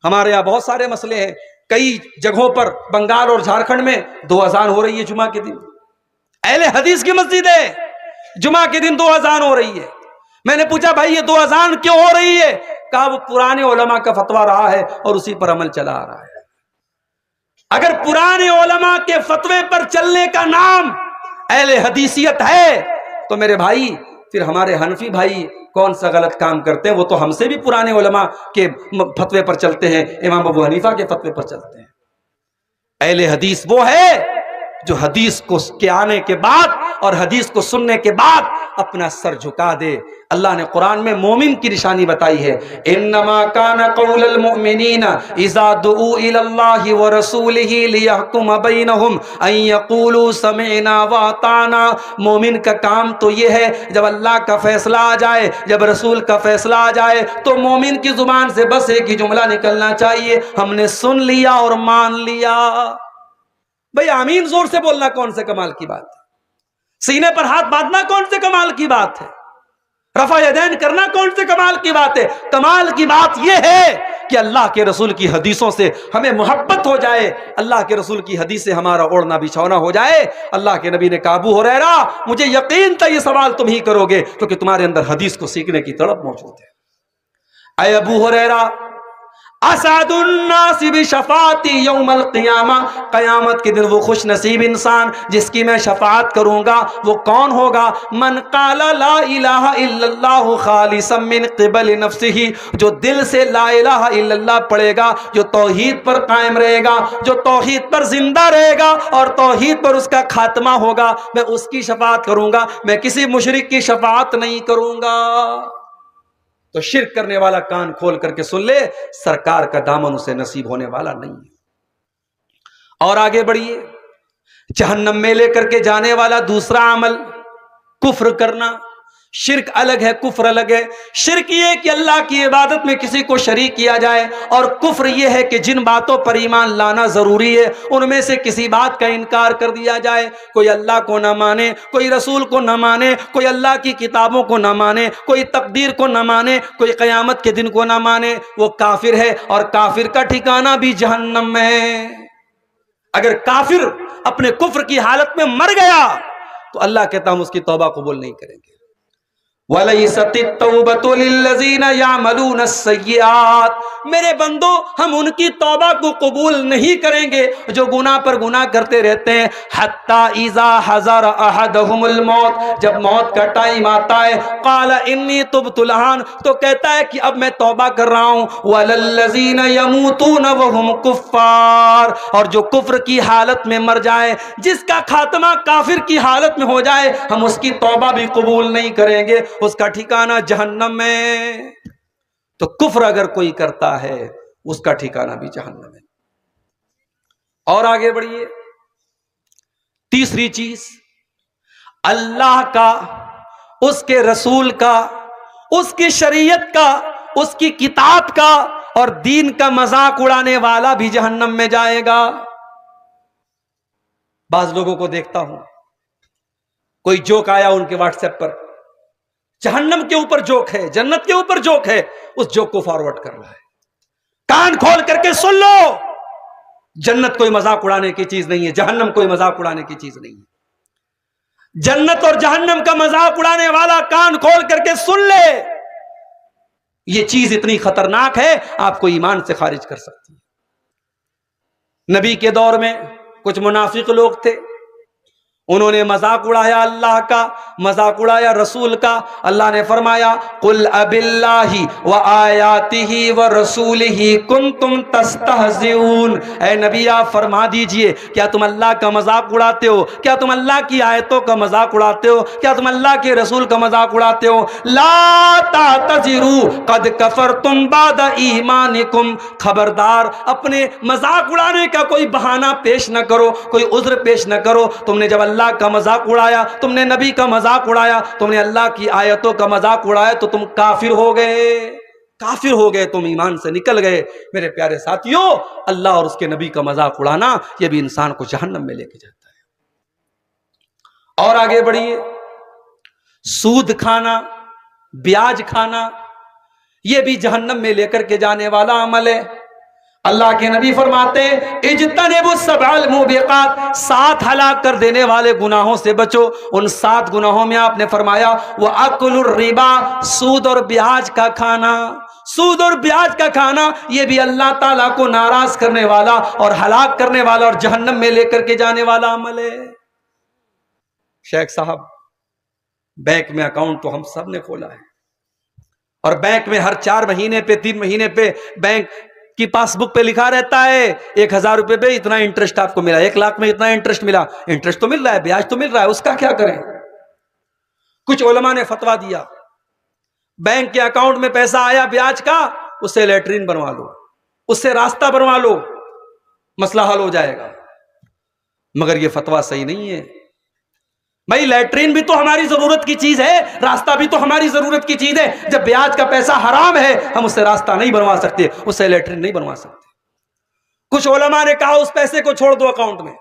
ہمارے یہاں بہت سارے مسئلے ہیں، کئی جگہوں پر بنگال اور جھارکھنڈ میں 2 اذان ہو رہی ہے جمعہ کے دن، اہل حدیث کی مسجد ہے، جمعہ کے دن 2 اذان ہو رہی ہے۔ میں نے پوچھا بھائی یہ 2 اذان کیوں ہو رہی ہے؟ کہا وہ پرانے علماء کا فتویٰ رہا ہے اور اسی پر عمل چلا آ رہا ہے۔ اگر پرانے علماء کے فتوے پر چلنے کا نام اہل حدیثیت ہے تو میرے بھائی پھر ہمارے حنفی بھائی کون سا غلط کام کرتے ہیں؟ وہ تو ہم سے بھی پرانے علماء کے فتوے پر چلتے ہیں، امام ابو حنیفہ کے فتوے پر چلتے ہیں۔ اہل حدیث وہ ہے جو حدیث کو کے آنے کے بعد اور حدیث کو سننے کے بعد اپنا سر جھکا دے۔ اللہ نے قرآن میں مومن کی نشانی بتائی ہے، انما کان قول المؤمنین اذا دعوا الی اللہ ورسولہ لیحکم بینہم ان یقولوا سمعنا واطعنا۔ مومن کا کام تو یہ ہے جب اللہ کا فیصلہ آ جائے، جب رسول کا فیصلہ آ جائے تو مومن کی زبان سے بس ایک ہی جملہ نکلنا چاہیے، ہم نے سن لیا اور مان لیا۔ بھئی آمین زور سے بولنا کون سے کمال کی بات ہے؟ سینے پر ہاتھ باندھنا کون سے کمال کی بات ہے؟ رفع یدین کرنا کون سے کمال کی بات ہے؟ کمال کی بات یہ ہے کہ اللہ کے رسول کی حدیثوں سے ہمیں محبت ہو جائے، اللہ کے رسول کی حدیث سے ہمارا اوڑھنا بچھونا ہو جائے۔ اللہ کے نبی نے کہا ابو ہریرہ مجھے یقین تھا یہ سوال تم ہی کرو گے کیونکہ تمہارے اندر حدیث کو سیکھنے کی تڑپ موجود ہے۔ اے ابو ہریرہ اسعد الناس بشفاعتی یوم القیامہ، قیامت کے دن وہ خوش نصیب انسان جس کی میں شفاعت کروں گا وہ کون ہوگا؟ من قال لا الہ الا اللہ خالصا من قبل نفسہ، جو دل سے لا الہ الا اللہ پڑھے گا، جو توحید پر قائم رہے گا، جو توحید پر زندہ رہے گا اور توحید پر اس کا خاتمہ ہوگا، میں اس کی شفاعت کروں گا، میں کسی مشرک کی شفاعت نہیں کروں گا۔ تو شرک کرنے والا کان کھول کر کے سن لے، سرکار کا دامن اسے نصیب ہونے والا نہیں ہے۔ اور آگے بڑھیے، جہنم میں لے کر کے جانے والا دوسرا عمل کفر کرنا۔ شرک الگ ہے، کفر الگ ہے۔ شرک یہ کہ اللہ کی عبادت میں کسی کو شریک کیا جائے، اور کفر یہ ہے کہ جن باتوں پر ایمان لانا ضروری ہے ان میں سے کسی بات کا انکار کر دیا جائے۔ کوئی اللہ کو نہ مانے، کوئی رسول کو نہ مانے، کوئی اللہ کی کتابوں کو نہ مانے، کوئی تقدیر کو نہ مانے، کوئی قیامت کے دن کو نہ مانے، وہ کافر ہے، اور کافر کا ٹھکانہ بھی جہنم میں ہے۔ اگر کافر اپنے کفر کی حالت میں مر گیا تو اللہ کہتا ہم اس کی توبہ قبول نہیں کریں گے۔ وَلَيْسَتِ التَّوْبَةُ لِلَّذِينَ يَعْمَلُونَ السَّيِّئَاتِ، میرے بندو ہم ان کی توبہ کو قبول نہیں کریں گے جو گناہ پر گناہ کرتے رہتے ہیں۔ حَتَّى إِذَا حَضَرَ أَحَدَهُمُ الْمَوْتُ، جب موت کا ٹائم آتا ہے، قَالَ إِنِّي تُبْتُ الْآنَ، تو کہتا ہے کہ اب میں توبہ کر رہا ہوں۔ وَلَلَّذِينَ يَمُوتُونَ وَهُمْ كُفَّارٌ، اور جو کفر کی حالت میں مر جائے، جس کا خاتمہ کافر کی حالت میں ہو جائے، ہم اس کی توبہ بھی قبول نہیں کریں گے، اس کا ٹھکانہ جہنم میں۔ تو کفر اگر کوئی کرتا ہے اس کا ٹھکانہ بھی جہنم ہے۔ اور آگے بڑھیے، تیسری چیز، اللہ کا، اس کے رسول کا، اس کی شریعت کا، اس کی کتاب کا اور دین کا مذاق اڑانے والا بھی جہنم میں جائے گا۔ بعض لوگوں کو دیکھتا ہوں، کوئی جوک آیا ان کے واٹس ایپ پر، جہنم کے اوپر جوک ہے، جنت کے اوپر جوک ہے، اس جوک کو فارورڈ کر رہا ہے۔ کان کھول کر کے سن لو، جنت کوئی مذاق اڑانے کی چیز نہیں ہے، جہنم کوئی مذاق اڑانے کی چیز نہیں ہے۔ جنت اور جہنم کا مذاق اڑانے والا کان کھول کر کے سن لے، یہ چیز اتنی خطرناک ہے آپ کو ایمان سے خارج کر سکتی ہے۔ نبی کے دور میں کچھ منافق لوگ تھے، انہوں نے مذاق اڑایا اللہ کا، مذاق اڑایا رسول کا۔ اللہ نے فرمایا قل اب اللہ وآیاتہ ورسولہ کنتم تستہزئون، اے نبی آپ فرما دیجئے کیا تم اللہ کا مذاق اڑاتے ہو؟ کیا تم اللہ کی آیتوں کا مذاق اڑاتے ہو؟ کیا تم اللہ کے رسول کا مذاق اڑاتے ہو؟ لا تعتذروا قد کفرتم بعد ایمانکم، خبردار اپنے مذاق اڑانے کا کوئی بہانہ پیش نہ کرو، کوئی عذر پیش نہ کرو۔ تم نے جب اللہ کا مذاق اڑایا، تم نے نبی کا مذاق اڑایا، تم نے اللہ کی آیتوں کا مذاق اڑایا تو تم کافر ہو گئے، کافر ہو گئے، تم ایمان سے نکل گئے۔ میرے پیارے ساتھیوں، اللہ اور اس کے نبی کا مذاق اڑانا یہ بھی انسان کو جہنم میں لے کے جاتا ہے۔ اور آگے بڑھیے، سود کھانا، بیاج کھانا، یہ بھی جہنم میں لے کر کے جانے والا عمل ہے۔ اللہ کے نبی فرماتے ہیں اجتنبوا السبع الموبقات، 7 ہلاک کر دینے والے گناہوں سے بچو۔ ان 7 گناہوں میں آپ نے فرمایا وَأَكْلُ الرِّبَا، سود اور بیاج کا کھانا۔ سود اور بیاج کا کھانا یہ بھی اللہ تعالیٰ کو ناراض کرنے والا اور ہلاک کرنے والا اور جہنم میں لے کر کے جانے والا عمل ہے۔ شیخ صاحب، بینک میں اکاؤنٹ تو ہم سب نے کھولا ہے، اور بینک میں ہر 4 مہینے پہ 3 مہینے پہ بینک کی پاس بک پہ لکھا رہتا ہے 1000 روپے پہ اتنا انٹرسٹ آپ کو ملا، 1 لاکھ میں اتنا انٹرسٹ ملا۔ انٹرسٹ تو مل رہا ہے، بیاج تو مل رہا ہے، اس کا کیا کریں؟ کچھ علماء نے فتویٰ دیا بینک کے اکاؤنٹ میں پیسہ آیا بیاج کا، اس سے لیٹرین بنوا لو، اس سے راستہ بنوا لو، مسئلہ حل ہو جائے گا۔ مگر یہ فتویٰ صحیح نہیں ہے بھائی، لیٹرین بھی تو ہماری ضرورت کی چیز ہے، راستہ بھی تو ہماری ضرورت کی چیز ہے۔ جب بیاج کا پیسہ حرام ہے، ہم اس سے راستہ نہیں بنوا سکتے، اس سے لیٹرین نہیں بنوا سکتے۔ کچھ علماء نے کہا اس پیسے کو چھوڑ دو اکاؤنٹ میں،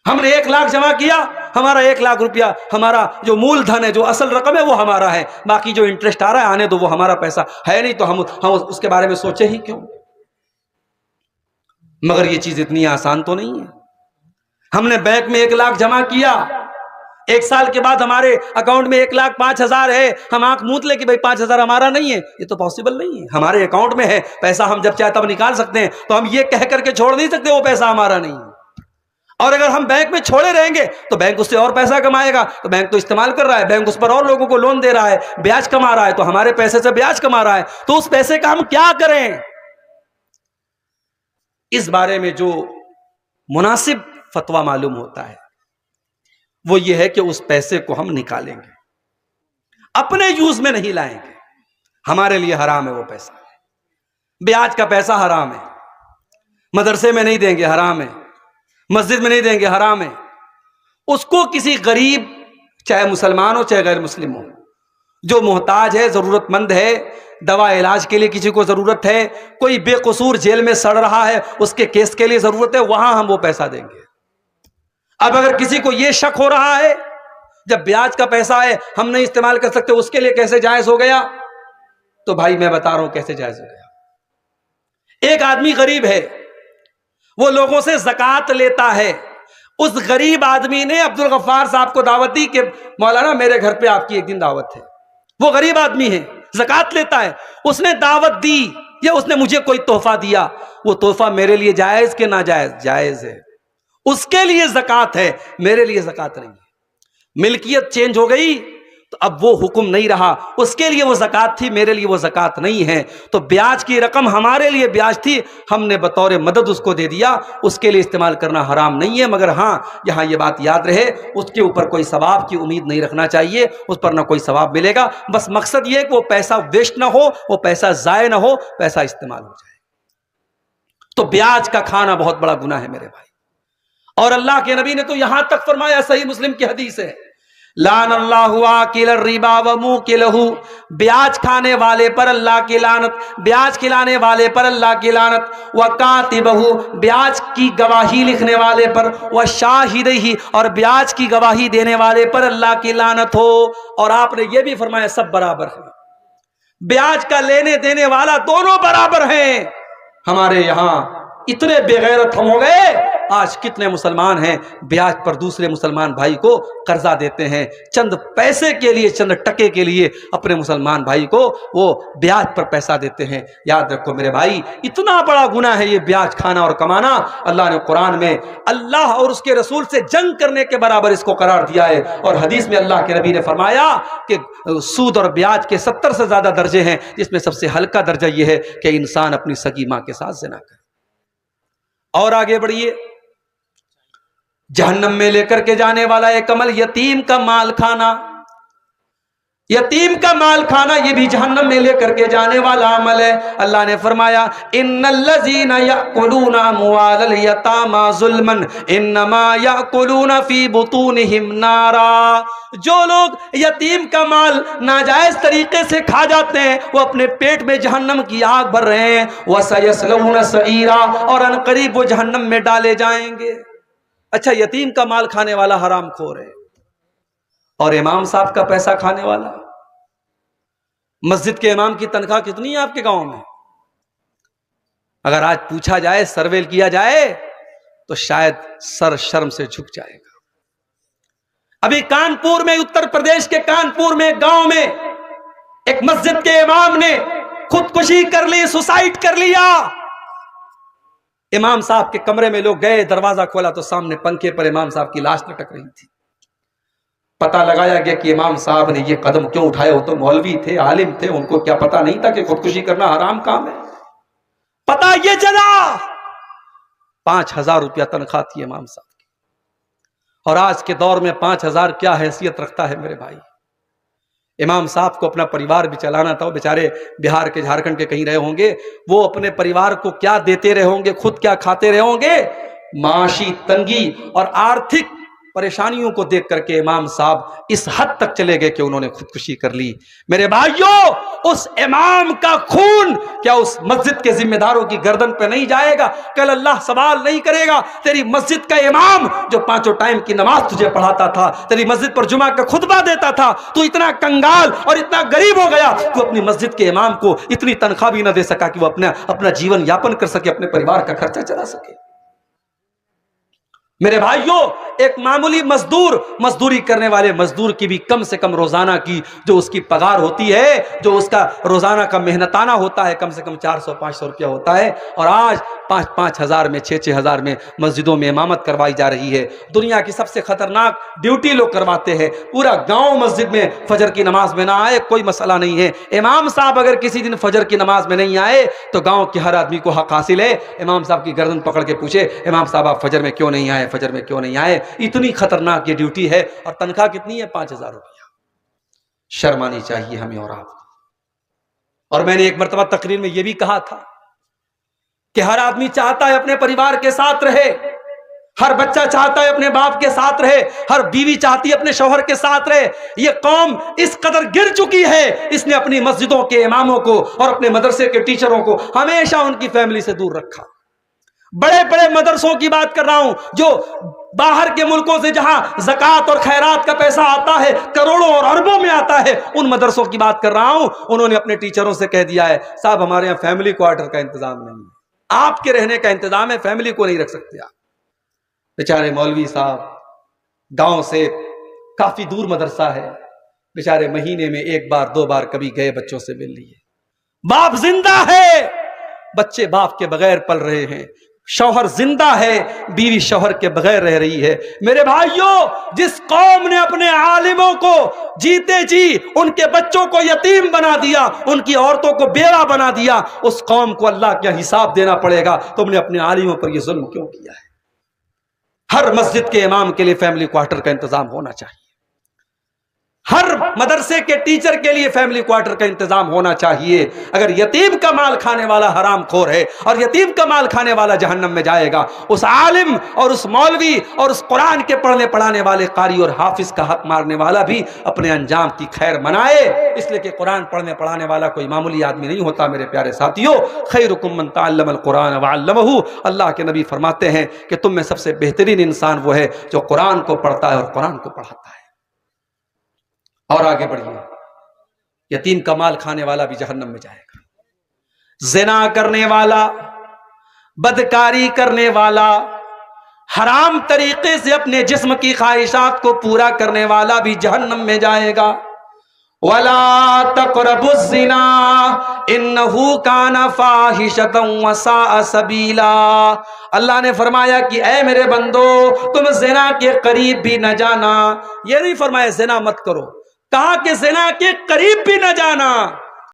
ہم نے 1 لاکھ جمع کیا، ہمارا 1 لاکھ روپیہ، ہمارا جو مول دھن ہے، جو اصل رقم ہے وہ ہمارا ہے، باقی جو انٹرسٹ آ رہا ہے آنے دو، وہ ہمارا پیسہ ہے نہیں، تو ہم اس کے بارے میں سوچے ہی کیوں؟ مگر یہ چیز اتنی آسان تو نہیں ہے۔ ہم نے بینک میں 1 لاکھ جمع کیا، 1 سال کے بعد ہمارے اکاؤنٹ میں 1,05,000 ہے، ہم آنکھ موت لے کہ بھائی 5,000 ہمارا نہیں ہے، یہ تو پاسبل نہیں ہے۔ ہمارے اکاؤنٹ میں ہے پیسہ، ہم جب چاہے تب نکال سکتے ہیں، تو ہم یہ کہہ کر کے چھوڑ نہیں سکتے وہ پیسہ ہمارا نہیں ہے۔ اور اگر ہم بینک میں چھوڑے رہیں گے تو بینک اس سے اور پیسہ کمائے گا، تو بینک تو استعمال کر رہا ہے، بینک اس پر اور لوگوں کو لون دے رہا ہے، بیاج کما رہا ہے، تو ہمارے پیسے سے بیاج کما رہا ہے، تو اس پیسے کا ہم کیا کریں؟ اس بارے میں جو مناسب فتویٰ معلوم ہوتا ہے وہ یہ ہے کہ اس پیسے کو ہم نکالیں گے، اپنے یوز میں نہیں لائیں گے، ہمارے لیے حرام ہے وہ پیسہ، بیاج کا پیسہ حرام ہے، مدرسے میں نہیں دیں گے حرام ہے، مسجد میں نہیں دیں گے حرام ہے، اس کو کسی غریب، چاہے مسلمان ہو چاہے غیر مسلم ہو، جو محتاج ہے، ضرورت مند ہے، دوا علاج کے لیے کسی کو ضرورت ہے، کوئی بے قصور جیل میں سڑ رہا ہے، اس کے کیس کے لیے ضرورت ہے، وہاں ہم وہ پیسہ دیں گے۔ اب اگر کسی کو یہ شک ہو رہا ہے جب بیاج کا پیسہ ہے ہم نہیں استعمال کر سکتے، اس کے لیے کیسے جائز ہو گیا؟ تو بھائی میں بتا رہا ہوں کیسے جائز ہو گیا۔ ایک آدمی غریب ہے، وہ لوگوں سے زکوٰۃ لیتا ہے، اس غریب آدمی نے عبدالغفار صاحب کو دعوت دی کہ مولانا میرے گھر پہ آپ کی ایک دن دعوت ہے۔ وہ غریب آدمی ہے، زکوٰۃ لیتا ہے، اس نے دعوت دی یا اس نے مجھے کوئی تحفہ دیا، وہ تحفہ میرے لیے جائز کہ ناجائز؟ جائز ہے، اس کے لیے زکوٰۃ ہے، میرے لیے زکوٰۃ نہیں ہے۔ ملکیت چینج ہو گئی تو اب وہ حکم نہیں رہا، اس کے لیے وہ زکوٰۃ تھی، میرے لیے وہ زکوٰۃ نہیں ہے۔ تو بیاج کی رقم ہمارے لیے بیاج تھی، ہم نے بطور مدد اس کو دے دیا، اس کے لیے استعمال کرنا حرام نہیں ہے، مگر ہاں یہاں یہ بات یاد رہے اس کے اوپر کوئی ثواب کی امید نہیں رکھنا چاہیے، اس پر نہ کوئی ثواب ملے گا، بس مقصد یہ ہے کہ وہ پیسہ ویسٹ نہ ہو، وہ پیسہ ضائع نہ ہو، پیسہ استعمال ہو جائے۔ تو بیاج کا کھانا بہت بڑا گناہ ہے میرے بھائی، اور اللہ کے نبی نے تو یہاں تک فرمایا، صحیح مسلم کی حدیث ہے، لعن اللہ آکل الربا وموکلہ، بیاج کھانے والے پر اللہ کی لعنت، بیاج کھلانے والے پر اللہ کی لعنت، وکاتبہ، بیاج کی گواہی لکھنے والے پر، وشاہدہ، اور بیاج کی گواہی دینے والے پر اللہ کی لعنت ہو۔ اور آپ نے یہ بھی فرمایا سب برابر ہیں، بیاج کا لینے دینے والا دونوں برابر ہیں۔ ہمارے یہاں اتنے بے غیرت ہم ہو گئے، آج کتنے مسلمان ہیں بیاج پر دوسرے مسلمان بھائی کو قرضہ دیتے ہیں، چند پیسے کے لیے، چند ٹکے کے لیے اپنے مسلمان بھائی کو وہ بیاج پر پیسہ دیتے ہیں۔ یاد رکھو میرے بھائی، اتنا بڑا گناہ ہے یہ بیاج کھانا اور کمانا، اللہ نے قرآن میں اللہ اور اس کے رسول سے جنگ کرنے کے برابر اس کو قرار دیا ہے، اور حدیث میں اللہ کے نبی نے فرمایا کہ سود اور بیاج کے 70 سے زیادہ درجے ہیں، جس میں سب سے ہلکا درجہ یہ ہے کہ انسان اپنی سگی ماں کے ساتھ زنا کرے۔ اور آگے بڑھیے، جہنم میں لے کر کے جانے والا ایک عمل یتیم کا مال کھانا، یتیم کا مال کھانا یہ بھی جہنم میں لے کر کے جانے والا عمل ہے۔ اللہ نے فرمایا ان الذین یأکلون اموال الیتامی ظلما انما یأکلون فی بطونہم نارا، جو لوگ یتیم کا مال ناجائز طریقے سے کھا جاتے ہیں وہ اپنے پیٹ میں جہنم کی آگ بھر رہے ہیں، وَسَيَصْلَوْنَ سَعِيرًا، اور ان قریب وہ جہنم میں ڈالے جائیں گے۔ اچھا، یتیم کا مال کھانے والا حرام خور ہے، اور امام صاحب کا پیسہ کھانے والا؟ مسجد کے امام کی تنخواہ کتنی ہے آپ کے گاؤں میں؟ اگر آج پوچھا جائے، سروے کیا جائے تو شاید سر شرم سے جھک جائے گا۔ ابھی کانپور میں، اتر پردیش کے کانپور میں گاؤں میں ایک مسجد کے امام نے خودکشی کر لی، سوسائڈ کر لیا۔ امام صاحب کے کمرے میں لوگ گئے، دروازہ کھولا تو سامنے پنکھے پر امام صاحب کی لاش لٹک رہی تھی۔ پتہ لگایا گیا کہ امام صاحب نے یہ قدم کیوں اٹھایا، وہ تو مولوی تھے، عالم تھے، ان کو کیا پتہ نہیں تھا کہ خودکشی کرنا حرام کام ہے؟ پتہ یہ چلا 5,000 روپیہ تنخواہ تھی امام صاحب کی، اور آج کے دور میں 5,000 کیا حیثیت رکھتا ہے میرے بھائی؟ امام صاحب کو اپنا پریوار بھی چلانا تھا، وہ بیچارے بہار کے، جھارکھنڈ کے کہیں رہے ہوں گے، وہ اپنے پریوار کو کیا دیتے رہے ہوں گے، خود کیا کھاتے رہے ہوں گے؟ معاشی تنگی اور آرتھک پریشانیوں کو دیکھ کر کے امام صاحب اس حد تک چلے گئے کہ انہوں نے خودکشی کر لی۔ میرے بھائیوں، اس امام کا خون کیا اس مسجد کے ذمہ داروں کی گردن پہ نہیں جائے گا؟ کل اللہ سوال نہیں کرے گا؟ تیری مسجد کا امام جو 5 ٹائم کی نماز تجھے پڑھاتا تھا، تیری مسجد پر جمعہ کا خطبہ دیتا تھا، تو اتنا کنگال اور اتنا غریب ہو گیا کہ اپنی مسجد کے امام کو اتنی تنخواہ بھی نہ دے سکا کہ وہ اپنا جیون یاپن کر سکے، اپنے پریوار کا خرچہ چلا سکے۔ میرے بھائیوں، ایک معمولی مزدور، مزدوری کرنے والے مزدور کی بھی کم سے کم روزانہ کی جو اس کی پگار ہوتی ہے، جو اس کا روزانہ کا محنتانہ ہوتا ہے، کم سے کم 400-500 روپیہ ہوتا ہے، اور آج 5,000 میں، 6,000 میں مسجدوں میں امامت کروائی جا رہی ہے۔ دنیا کی سب سے خطرناک ڈیوٹی لوگ کرواتے ہیں۔ پورا گاؤں مسجد میں فجر کی نماز میں نہ آئے کوئی مسئلہ نہیں ہے، امام صاحب اگر کسی دن فجر کی نماز میں نہیں آئے تو گاؤں کے ہر آدمی کو حق حاصل ہے امام صاحب کی گردن پکڑ کے پوچھے، امام صاحب آپ فجر میں کیوں نہیں آئے، فجر میں کیوں نہیں آئے؟ اتنی خطرناک یہ ڈیوٹی ہے، اور تنخواہ کتنی ہے؟ 5,000 روپیہ۔ شرم آنی چاہیے ہمیں اور آپ کو۔ اور میں نے ایک مرتبہ تقریر میں یہ بھی کہا تھا کہ ہر آدمی چاہتا ہے اپنے پریوار کے ساتھ رہے، ہر بچہ چاہتا ہے اپنے باپ کے ساتھ رہے، ہر بیوی چاہتی ہے اپنے شوہر کے ساتھ رہے۔ یہ قوم اس قدر گر چکی ہے، اس نے اپنی مسجدوں کے اماموں کو اور اپنے مدرسے کے ٹیچروں کو ہمیشہ ان کی فیملی سے دور رکھا۔ بڑے بڑے مدرسوں کی بات کر رہا ہوں، جو باہر کے ملکوں سے جہاں زکوٰۃ اور خیرات کا پیسہ آتا ہے، کروڑوں اور اربوں میں آتا ہے، ان مدرسوں کی بات کر رہا ہوں۔ انہوں نے اپنے ٹیچروں سے کہہ دیا ہے، صاحب ہمارے یہاں فیملی کوارٹر کا انتظام نہیں ہے، آپ کے رہنے کا انتظام ہے، فیملی کو نہیں رکھ سکتے آپ۔ بیچارے مولوی صاحب، گاؤں سے کافی دور مدرسہ ہے، بیچارے مہینے میں 1 بار 2 بار کبھی گئے، بچوں سے مل لیے۔ باپ زندہ ہے، بچے باپ کے بغیر پل رہے ہیں، شوہر زندہ ہے، بیوی شوہر کے بغیر رہ رہی ہے۔ میرے بھائیوں، جس قوم نے اپنے عالموں کو جیتے جی ان کے بچوں کو یتیم بنا دیا، ان کی عورتوں کو بیوہ بنا دیا، اس قوم کو اللہ کا حساب دینا پڑے گا۔ تم نے اپنے عالموں پر یہ ظلم کیوں کیا ہے؟ ہر مسجد کے امام کے لیے فیملی کوارٹر کا انتظام ہونا چاہیے، ہر مدرسے کے ٹیچر کے لیے فیملی کوارٹر کا انتظام ہونا چاہیے۔ اگر یتیم کا مال کھانے والا حرام خور ہے اور یتیم کا مال کھانے والا جہنم میں جائے گا، اس عالم اور اس مولوی اور اس قرآن کے پڑھنے پڑھانے والے قاری اور حافظ کا حق مارنے والا بھی اپنے انجام کی خیر منائے، اس لیے کہ قرآن پڑھنے پڑھانے والا کوئی معمولی آدمی نہیں ہوتا۔ میرے پیارے ساتھیوں، خیرکم من تعلم القرآن وعلمہ، اللہ کے نبی فرماتے ہیں کہ تم میں سب سے بہترین انسان وہ ہے جو قرآن کو پڑھتا ہے اور قرآن کو پڑھاتا ہے۔ اور آگے بڑھیے، یتیم کا مال کھانے والا بھی جہنم میں جائے گا، زنا کرنے والا، بدکاری کرنے والا، حرام طریقے سے اپنے جسم کی خواہشات کو پورا کرنے والا بھی جہنم میں جائے گا۔ وَلَا تَقْرَبُوا الزِّنَا إِنَّهُ كَانَ فَاحِشَةً وَسَاءَ سَبِيلًا۔ اللہ نے فرمایا کہ اے میرے بندو، تم زنا کے قریب بھی نہ جانا۔ یہ نہیں فرمایا زنا مت کرو، کہا کہ زنا کے قریب بھی نہ جانا۔